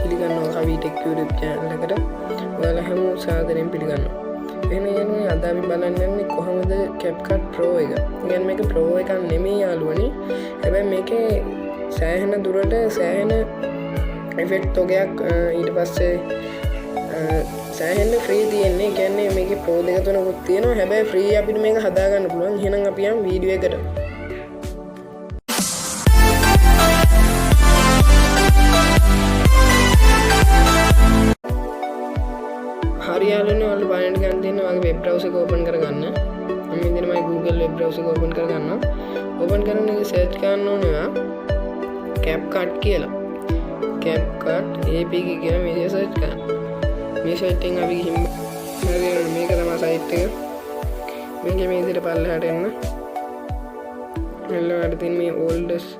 පිළිගන්නවා කවි tech YouTube channel එකට. ඔයාලා හැමෝම සාදරයෙන් පිළිගන්නවා. එහෙනම් අද අපි බලන්න යන්නේ කොහොමද CapCut Pro එක. කියන්නේ මේක Pro එකක් නෙමෙයි යාළුවනේ. හැබැයි මේකේ සෑහෙන දුරට සෑහෙන effect ඔගයක් ඊට පස්සේ සෑහෙන free තියෙන්නේ. කියන්නේ මේකේ Pro දෙක තුනකුත් තියෙනවා. හැබැයි free අපිට මේක හදා ගන්න පුළුවන්. එහෙනම් අපි යමු වීඩියෝ එකට. හරියාලනේ ඔයාලා බලන්න ගන්න තියෙන වගේ වෙබ් බ්‍රවුසර් එක ඕපන් කරගන්න. මම ඉතින් මගේ Google වෙබ් බ්‍රවුසර් එක ඕපන් කරගන්නවා. ඕපන් කරන එක සර්ච් කරන්න ඕනේ ඔයා CapCut කියලා. CapCut APK කියලා මේක සර්ච් කරන්න. මේ සයිට් එකෙන් අපි ගිහින් හරියට මේක තමයි සයිට් එක. මේකේ මේ විදිහට පල්ලෙහාට එන්න. මෙල්ලවට තියෙන මේ oldest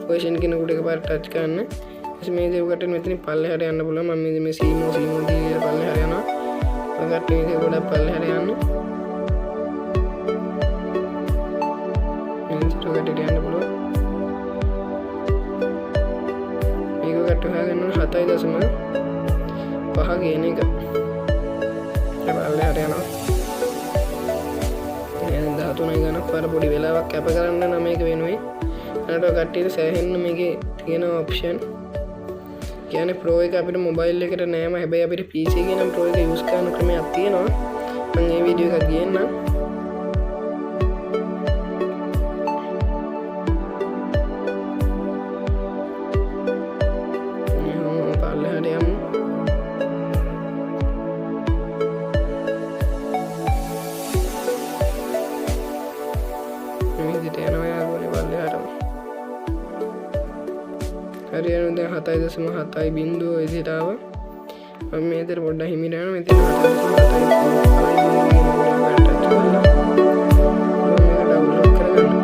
version කියන උඩ එකපාරට ටච් කරන්න. ඊට මේ දේකට මෙතන පල්ලෙහාට යන්න පුළුවන්. මම මේ සීමෝ කියලා පල්ලෙහාට යනවා. ඔයගොල්ලෝ මේක ගොඩක් පල්ලෙහාට යන්න. මේකට යන්න පුළුවන්. මේකට හොයාගන්න 7.5 කියන එක. පල්ලෙහාට යනවා. එහෙනම් 13 ගණන් පාර පොඩි වෙලාවක් කැප කරන්න නම් මේක වෙනුවේ. අනට කට්ටියට සෑහෙන්න මේකේ තියෙන ඔප්ෂන්. කියන්නේ Pro එක අපිට මොබයිල් එකට නෑම. හැබැයි අපිට PC එකේ නම් Pro එක යූස් කරන ක්‍රමයක් තියෙනවා. මම මේ වීඩියෝ එකක් ගේන්නම්. පල්ලෙහාට යමු. මේ විදිහට යනවා යාළුවනේ පල්ලෙහාටම. හරියට දැන් 7.7 බිංදුව විදිහට ආවා. මම මේකට පොඩ්ඩක් හිමිට යනවා. මෙතන 7.7 ඩවුන්ලෝඩ් කරගන්න.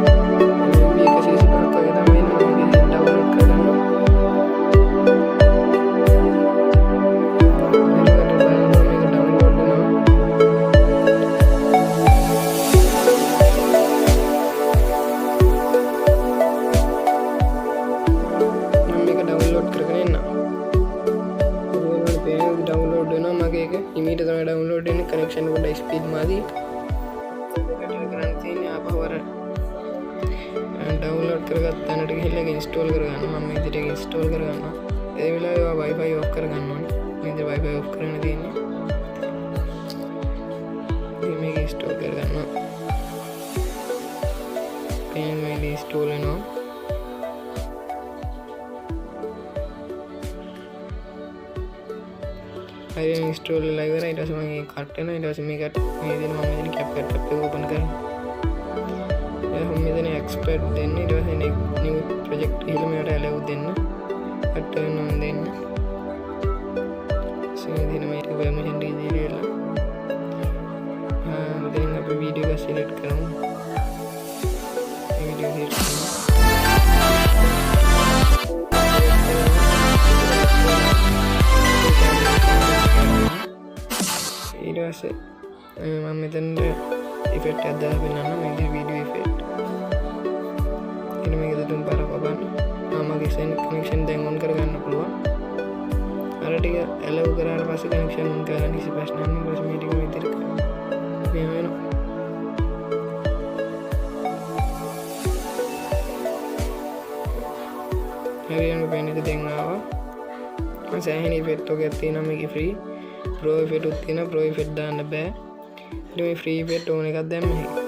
මේක 165ක් වගේ තමයි එන්නේ. මම මේක ඩවුන්ලෝඩ් කරගන්නවා. මේක ඩවුන්ලෝඩ් වෙනවා. ඉමීට තමයි ඩවුන්ලෝඩ් වෙන්නේ. කනෙක්ෂන් පොඩ්ඩක් ස්පීඩ් මාදී. කටට කරන්න තියෙන්නේ ආපහුවර ඩවුන්ලෝඩ් කරගත්ත තැනට ගිහිල්ලා ඒක ඉන්ස්ටෝල් කරගන්න. මම මේ විදිහට ඒක ඉන්ස්ටෝල් කරගන්නවා. ඒ වෙලාවේ ඔයා Wi-Fi off කරගන්න ඕනේ. මේ විදිහට Wi-Fi off කරන්න තියෙන්නේ. ඉතින් මේක ඉන්ස්ටෝල් කරගන්නවා. දැන් මේක ඉන්ස්ටෝල් වෙනවා. I install වෙලා ඉවරයි. ඊට පස්සේ මම ඒක කට් වෙනවා. ඊට පස්සේ මේකට මේ විදිහට මම මෙතන CapCut app එක ඕපන් කරනවා. එහෙනම් මෙතන expert දෙන්න. ඊට පස්සේ new project කියලා මේකට allow දෙන්න. කට් වෙනවා දෙන්න. සීදින මේක permission දීලා. දැන් අපි වීඩියෝ එක select කරමු. වීඩියෝ select කරමු. ඊට පස්සේ මම මෙතනට ඉෆෙක්ට් එකක් දාලා පෙන්නන්නම්. මේක වීඩියෝ ඉෆෙක්ට්. ඊට මේක දෙතුන් පාරක් ඔබන්න. මගේ කනෙක්ෂන් දැන් ඔන් කරගන්න පුළුවන්. අර ටික allow කරාට පස්සේ කනෙක්ෂන් ඔන් කරගන්න කිසි ප්‍රශ්නයක් නැහැ. ඊට පස්සේ මේ ටික මේ විදිහට මේ වෙනවා. හරියටම පේන්නේ දැන් ආවා. සෑහෙන ඉෆෙක්ට් එකක් තියෙනවා මේකේ free. Pro effect උත් තියෙනවා. Pro effect දාන්න බෑ. ඊට මේ free effect ඕන එකක් දැම්ම හැකියි.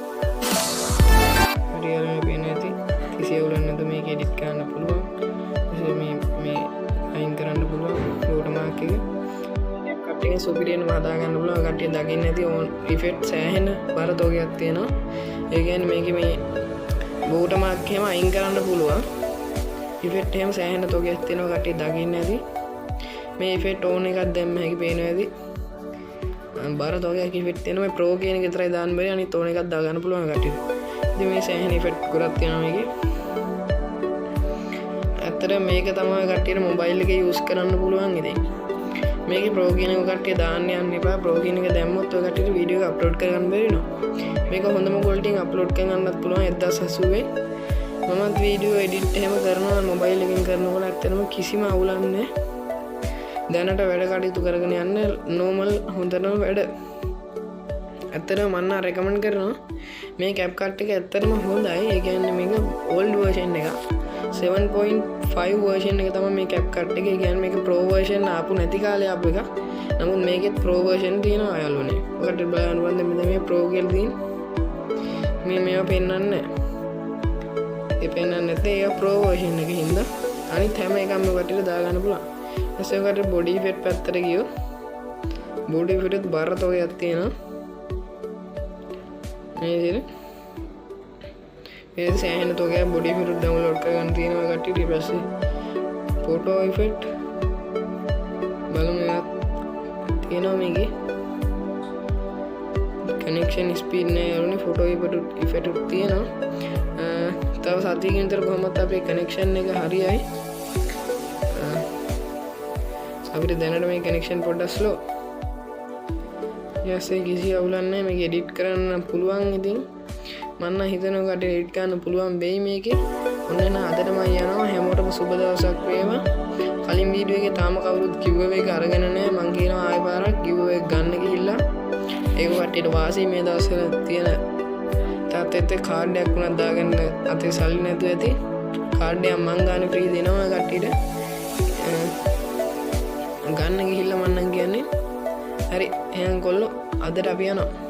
හරියටම පේන්නේ නැති. කිසි අවුලක් නැතුව මේක edit කරන්න පුළුවන්. මේ අයින් කරන්න පුළුවන් watermark එක. CapCut එකේ සුපිරියම හදා ගන්න පුළුවන්. කට්ටිය දකින්න නැති ඕන් effect සෑහෙන බරතෝගයක් තියෙනවා. ඒ කියන්නේ මේකේ මේ watermark එහෙම අයින් කරන්න පුළුවන්. effect එහෙම සෑහෙන තෝගයක් තියෙනවා. කට්ටිය දකින්න නැති. මේ ඉෆෙක්ට් ඕන් එකක් දැම්ම හැකි පේනවා ඇති. බර තෝගයක් ඉෆෙක්ට් තියෙනවා. මේ Pro කියන එක විතරයි දාන්න බැරි. අනිත් ඕන එකක් දාගන්න පුළුවන් කට්ටියට. ඉතින් මේ සෑහෙන ඉෆෙක්ට් ගොඩක් තියෙනවා මේකේ. ඇත්තට මේක තමයි කට්ටියට මොබයිල් එකේ යූස් කරන්න පුළුවන් ඉතින්. මේකේ Pro කියන එක කට්ටිය දාන්න යන්න එපා. Pro කියන එක දැම්මොත් ඔය කට්ටියට වීඩියෝ එක අප්ලෝඩ් කරගන්න බැරි වෙනවා. මේක හොඳම ක්වොලිටි එකෙන් අප්ලෝඩ් කරගන්නත් පුළුවන් 1080 මමත් වීඩියෝ එඩිට් එහෙම කරනවා මොබයිල් එකෙන් කරනකොට ඇත්තටම කිසිම අවුලක් නැහැ. දැනට වැඩ කටයුතු කරගෙන යන්න නෝමල් හොඳටම වැඩ. ඇත්තටම මම රෙකමන්ඩ් කරනවා මේ CapCut එක ඇත්තටම හොඳයි. ඒ කියන්නේ මේක ඕල්ඩ් version එක 7.5 version එක තමයි මේ CapCut එක. ඒ කියන්නේ මේක pro version ආපු නැති කාලේ ආපු එක. නමුත් මේකෙත් pro version තියෙනවා යාළුවනේ. ඔකට බලන්න වන්ද මෙතන මේ pro කියලා තියෙන්නේ. මේවා පෙන්වන්නේ නැහැ. ඒ පෙන්වන්නේ නැත්නම් ඒක pro version එකේ හින්දා අනිත් හැම එකක්ම ඔකට දාගන්න පුළුවන්. ඊට පස්සේ body effect පැත්තට ගියොත් body effect බර තෝගයක් තියෙනවා. මේ විදිහට ඒ සෑහෙන තෝගයක් body effect download කරගන්න තියෙනවා කට්ටිය. ඊට පස්සේ photo effect බලමු එකක් තියෙනවා මේකේ. connection speed නෑ යාළුවනේ. photo effect තියෙනවා. තව සතියකින් විතර කොහොමද අපේ connection එක හරියයි. අපිට දැනට මේ connection පොඩ්ඩක් slow. yes ඒ කිසි අවුලක් නැහැ. මේක edit කරන්න පුළුවන්. ඉතින් මම හිතනවා කට edit කරන්න පුළුවන් වෙයි මේකේ. ඔන්න එන අදටම යනවා. හැමෝටම සුබ දවසක් වේවා. කලින් වීඩියෝ එකේ තාම කවුරුත් giveaway එක අරගෙන නැහැ. මම කියනවා ආයෙ පාරක් giveaway එක ගන්න ගිහිල්ලා ඒක කට්ටියට වාසි මේ දවස්වල තියෙන තාත්තෙත් කාඩ් එකක් උනක් දාගන්න අතේ සල්ලි නැතුව ඇති. කාඩ් එක මං ගන්න ෆ්‍රී දෙනවා කට්ටියට. ගන්න ගිහිල්ලා මන්නම් කියන්නේ. හරි එහෙනම් කොල්ලෝ අදට අපි යනවා.